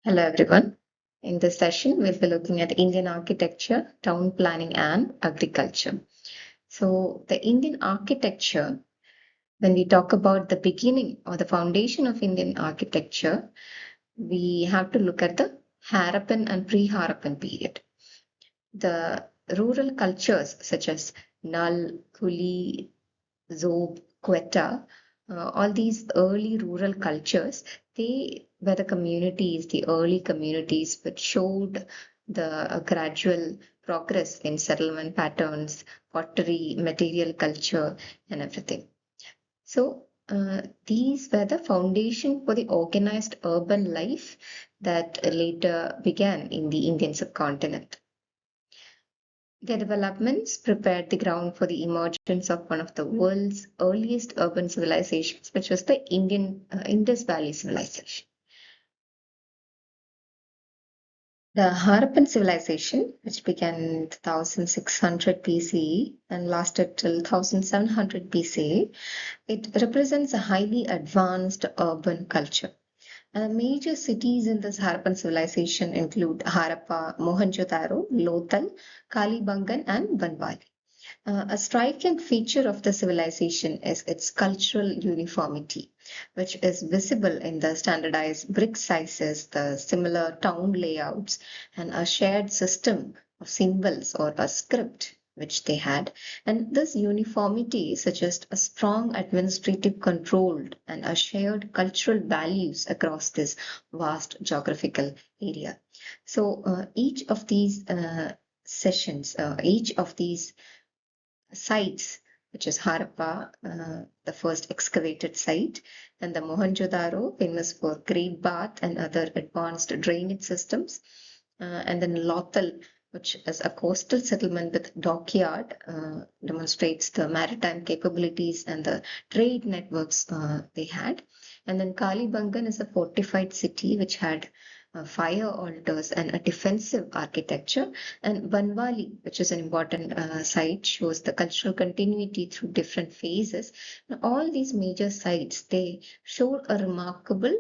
Hello everyone. In this session, we'll be looking at Indian architecture, town planning, and agriculture. So, the Indian architecture, when we talk about the beginning or the foundation of Indian architecture, we have to look at the Harappan and pre-Harappan period. The rural cultures such as Nal, Kuli, Zob, Quetta, all these early rural cultures, they were the communities, the early communities which showed the gradual progress in settlement patterns, pottery, material culture, and everything. So, these were the foundation for the organized urban life that later began in the Indian subcontinent. Their developments prepared the ground for the emergence of one of the world's earliest urban civilizations, which was the Indian Indus Valley civilization. The Harappan civilization, which began in 1600 BCE and lasted till 1700 BCE, it represents a highly advanced urban culture. Major cities in this Harappan civilization include Harappa, Mohenjo-daro, Lothal, Kalibangan, and Banwali. A striking feature of the civilization is its cultural uniformity, which is visible in the standardized brick sizes, the similar town layouts, and a shared system of symbols or a script which they had. And this uniformity suggests a strong administrative control and a shared cultural values across this vast geographical area. So each of these each of these sites, which is Harappa, the first excavated site, and the Mohenjo-daro, famous for great bath and other advanced drainage systems, and then Lothal, which is a coastal settlement with dockyard, demonstrates the maritime capabilities and the trade networks they had. And then Kalibangan is a fortified city which had fire altars and a defensive architecture. And Banwali, which is an important site, shows the cultural continuity through different phases. Now, all these major sites, they showed a remarkable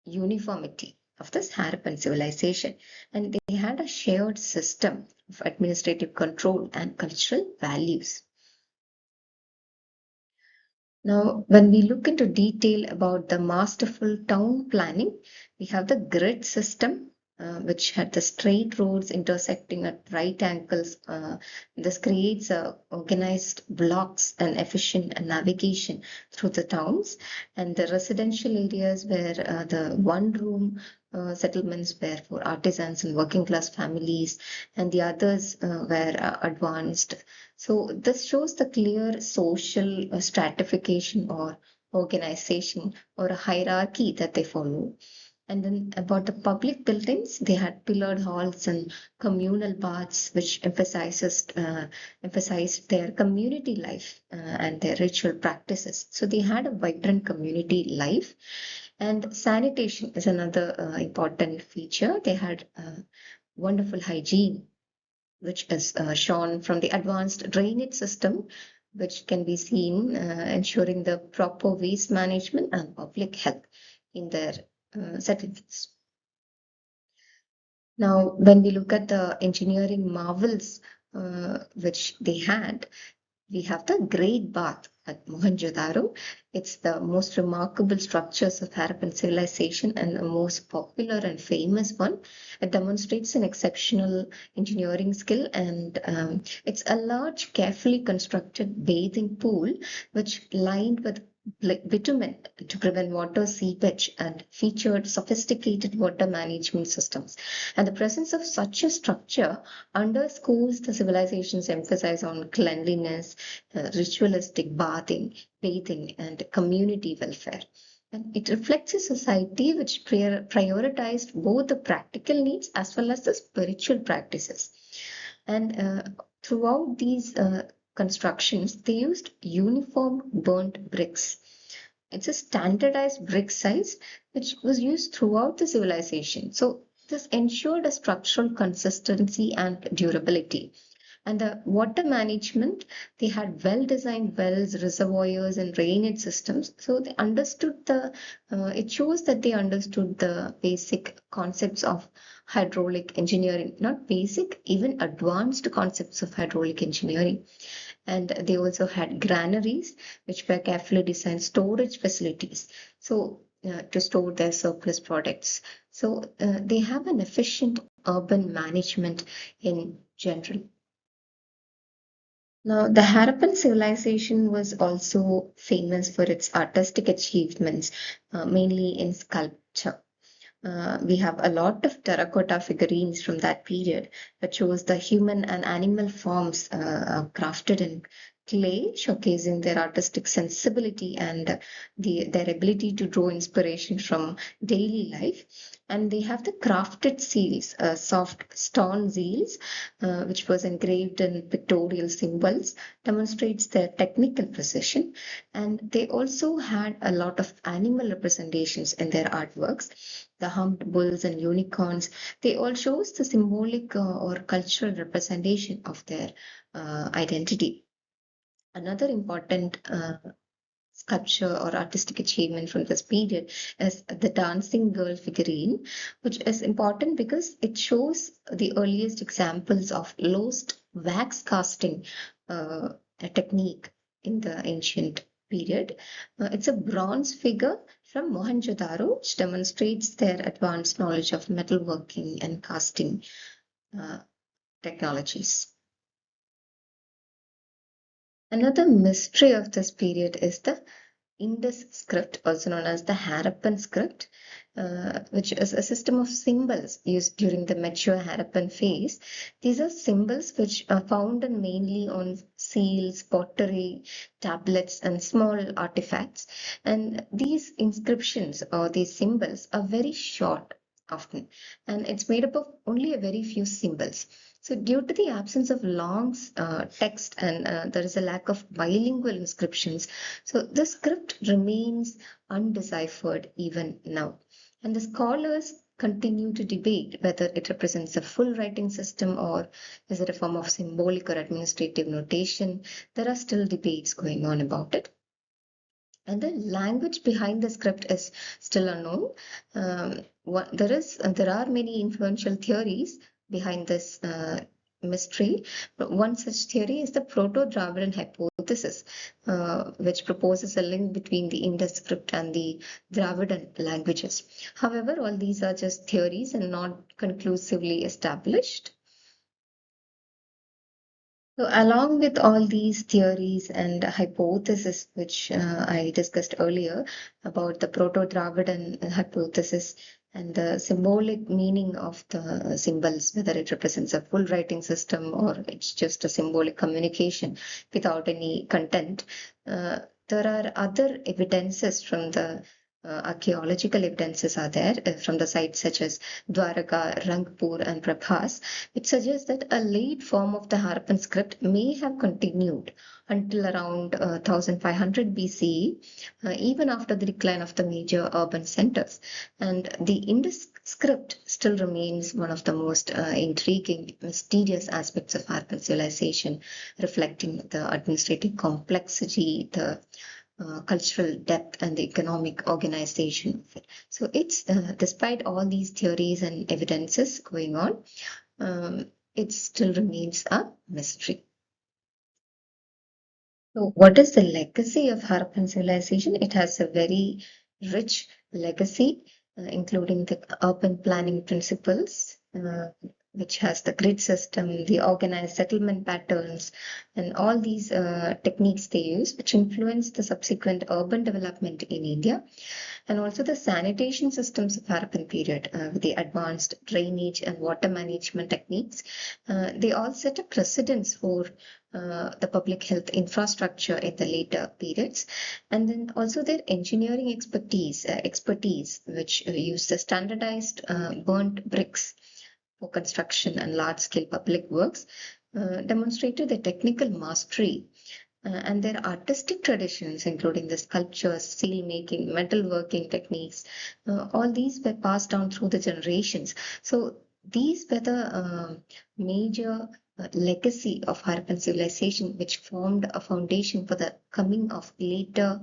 uniformity of this Harappan civilization, and they had a shared system of administrative control and cultural values. Now, when we look into detail about the masterful town planning, we have the grid system, which had the straight roads intersecting at right angles. This creates organized blocks and efficient navigation through the towns. And the residential areas where the one-room settlements were for artisans and working class families, and the others were advanced. So this shows the clear social stratification or organization or a hierarchy that they follow. And then about the public buildings, they had pillared halls and communal baths, which emphasized their community life and their ritual practices. So they had a vibrant community life. And sanitation is another important feature. They had wonderful hygiene, which is shown from the advanced drainage system, which can be seen ensuring the proper waste management and public health in their settlements. Now, when we look at the engineering marvels which they had, we have the Great Bath at Mohenjo-daro. It's the most remarkable structures of Harappan civilization and the most popular and famous one. It demonstrates an exceptional engineering skill, and it's a large, carefully constructed bathing pool which lined with bitumen to prevent water seepage and featured sophisticated water management systems. And the presence of such a structure underscores the civilization's emphasis on cleanliness, ritualistic bathing, and community welfare. And it reflects a society which prioritized both the practical needs as well as the spiritual practices. And throughout these constructions, they used uniform burnt bricks. It's a standardized brick size which was used throughout the civilization. So this ensured a structural consistency and durability. And the water management, they had well-designed wells, reservoirs, and drainage systems. So they understood it shows that they understood the basic concepts of hydraulic engineering, not basic, even advanced concepts of hydraulic engineering. And they also had granaries, which were carefully designed storage facilities. So to store their surplus products. So they have an efficient urban management in general. Now, the Harappan civilization was also famous for its artistic achievements, mainly in sculpture. We have a lot of terracotta figurines from that period that shows the human and animal forms crafted in clay, showcasing their artistic sensibility and their ability to draw inspiration from daily life. And they have the crafted seals, soft stone seals, which was engraved in pictorial symbols, demonstrates their technical precision. And they also had a lot of animal representations in their artworks, the humped bulls and unicorns. They all shows the symbolic or cultural representation of their identity. Another important sculpture or artistic achievement from this period is the dancing girl figurine, which is important because it shows the earliest examples of lost wax casting a technique in the ancient period. It's a bronze figure from Mohenjo-daro, which demonstrates their advanced knowledge of metalworking and casting uh, technologies. Another mystery of this period is the Indus script, also known as the Harappan script, which is a system of symbols used during the mature Harappan phase. These are symbols which are found mainly on seals, pottery, tablets, and small artifacts. And these inscriptions or these symbols are very short often, and it's made up of only a very few symbols. So, due to the absence of long text and there is a lack of bilingual inscriptions, so the script remains undeciphered even now. And the scholars continue to debate whether it represents a full writing system or is it a form of symbolic or administrative notation. There are still debates going on about it. And the language behind the script is still unknown. There are many influential theories behind this mystery. But one such theory is the Proto-Dravidian hypothesis, which proposes a link between the Indus script and the Dravidian languages. However, all these are just theories and not conclusively established. So, along with all these theories and hypotheses, which I discussed earlier about the Proto-Dravidian hypothesis and the symbolic meaning of the symbols, whether it represents a full writing system or it's just a symbolic communication without any content, there are other evidences from the archaeological evidences are there from the sites such as Dwaraka, Rangpur, and Prabhas, which suggests that a late form of the Harappan script may have continued until around 1500 BCE, even after the decline of the major urban centers. And the Indus script still remains one of the most intriguing, mysterious aspects of Harappan civilization, reflecting the administrative complexity, the cultural depth and the economic organization of it. So it's despite all these theories and evidences going on, it still remains a mystery. So, what is the legacy of Harappan civilization? It has a very rich legacy, including the urban planning principles, which has the grid system, the organized settlement patterns, and all these techniques they use, which influence the subsequent urban development in India, and also the sanitation systems of Harappan period with the advanced drainage and water management techniques. They all set a precedence for the public health infrastructure in the later periods, and then also their engineering expertise, which use the standardized burnt bricks for construction and large-scale public works, demonstrated their technical mastery and their artistic traditions, including the sculptures, seal making, metalworking techniques, all these were passed down through the generations. So these were the major legacy of Harappan civilization, which formed a foundation for the coming of later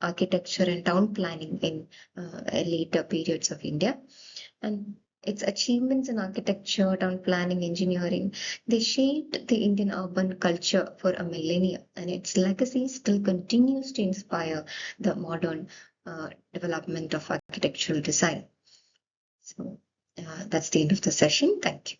architecture and town planning in later periods of India. And its achievements in architecture, town planning, engineering, they shaped the Indian urban culture for a millennia, and its legacy still continues to inspire the modern development of architectural design. So that's the end of the session. Thank you.